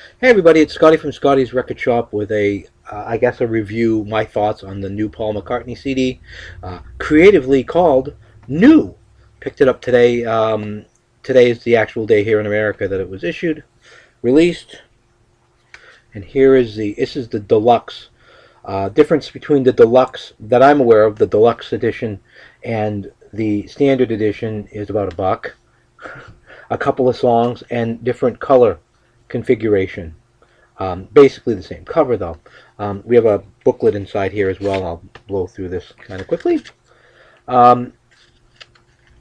Hey everybody, it's Scotty from Scotty's Record Shop with I guess a review, my thoughts on the new Paul McCartney CD, creatively called New. Picked it up today. Today is the actual day here in America that it was issued, released, and this is the deluxe. Difference between the deluxe that I'm aware of, the deluxe edition, and the standard edition is about $1. A couple of songs and different color configuration. Basically the same cover though. We have a booklet inside here as well. I'll blow through this kind of quickly. Um,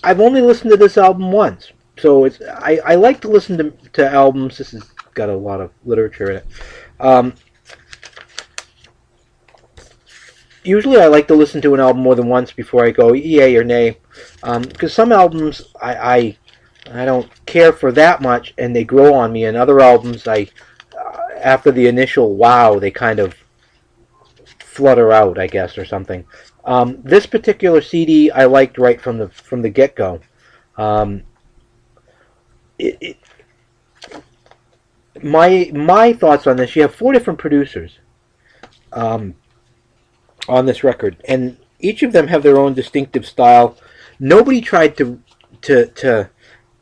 I've only listened to this album once, so I like to listen to albums. This has got a lot of literature in it. Um, Usually I like to listen to an album more than once before I go yay or nay, because some albums I don't care for that much and they grow on me, and other albums after the initial wow, they kind of flutter out, I guess, or something. This particular CD I liked right from the get go. Um, it, it, my thoughts on this: you have four different producers um, on this record, and each of them have their own distinctive style. Nobody tried to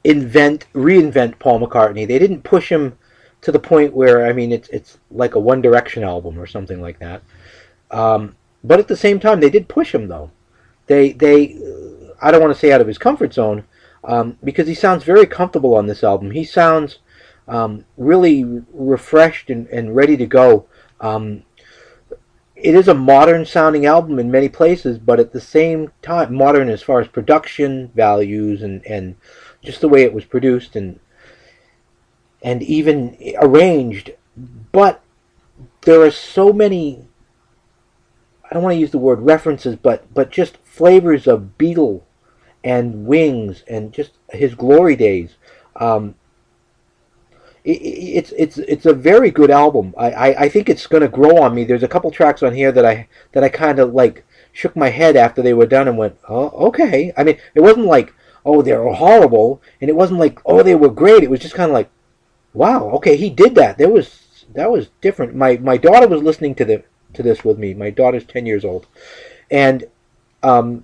reinvent Paul McCartney. They didn't push him to the point where, I mean, it's like a One Direction album or something like that. But at the same time, they did push him though. They I don't want to say out of his comfort zone, because he sounds very comfortable on this album. He sounds really refreshed and ready to go. It is a modern sounding album in many places, but at the same time, modern as far as production values and just the way it was produced and even arranged. But there are so many, I don't want to use the word references, but just flavors of Beatle and Wings and just his glory days. Um, it's a very good album. I think it's going to grow on me. There's a couple tracks on here that I kind of like shook my head after they were done and went, oh, okay. I mean, it wasn't like, oh, they're horrible, and it wasn't like, oh, they were great. It was just kind of like, wow, okay, he did that. That was different. My daughter was listening to this with me. My daughter's 10 years old, and um,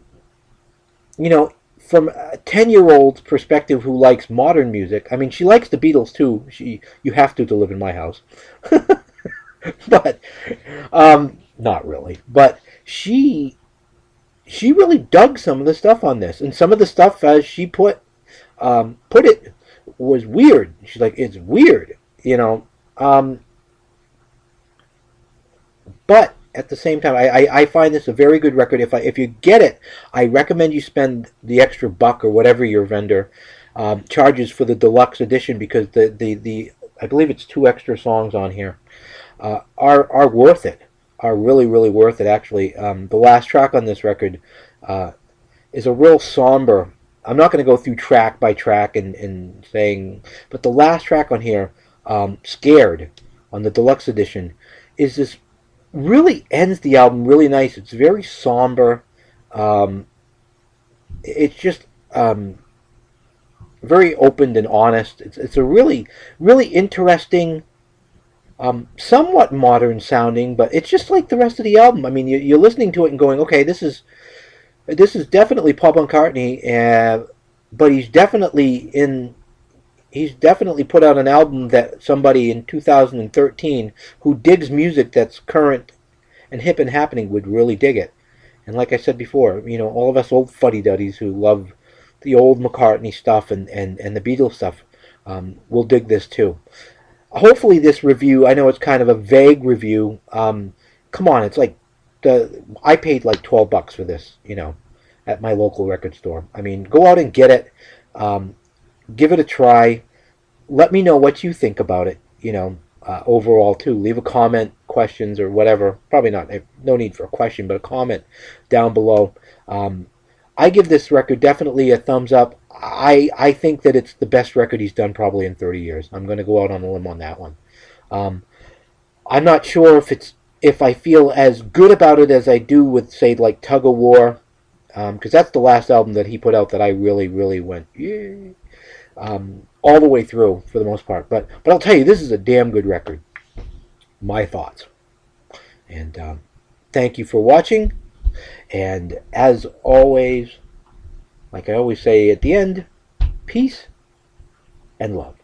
you know, from a 10-year-old's perspective who likes modern music, I mean, she likes the Beatles too. You have to live in my house, but not really. But she really dug some of the stuff on this, and some of the stuff as she put it was weird. She's like, it's weird, you know. But at the same time, I find this a very good record. If you get it, I recommend you spend the extra $1 or whatever your vendor charges for the deluxe edition, because the I believe it's 2 extra songs on here are worth it. Are really worth it. Actually, the last track on this record is a real somber. I'm not going to go through track by track and saying, but the last track on here, "Scared," on the deluxe edition, is this really ends the album really nice. It's very somber. It's just very open and honest. It's a really interesting, somewhat modern sounding, but it's just like the rest of the album. I mean, you're listening to it and going, okay, this is definitely Paul McCartney, but he's definitely put out an album that somebody in 2013 who digs music that's current and hip and happening would really dig it. And like I said before, you know, all of us old fuddy-duddies who love the old McCartney stuff and the Beatles stuff will dig this too. Hopefully this review, I know it's kind of a vague review. Come on, it's like I paid like $12 for this, you know, at my local record store. I mean, go out and get it. Give it a try. Let me know what you think about it, you know, overall too. Leave a comment, questions, or whatever. Probably not, no need for a question, but a comment down below. I give this record definitely a thumbs up. I think that it's the best record he's done probably in 30 years. I'm going to go out on a limb on that one. I'm not sure if I feel as good about it as I do with, say, like Tug of War, because that's the last album that he put out that I really went, yeah. all the way through for the most part. But I'll tell you, this is a damn good record. My thoughts. And thank you for watching. And as always, like I always say at the end, peace and love.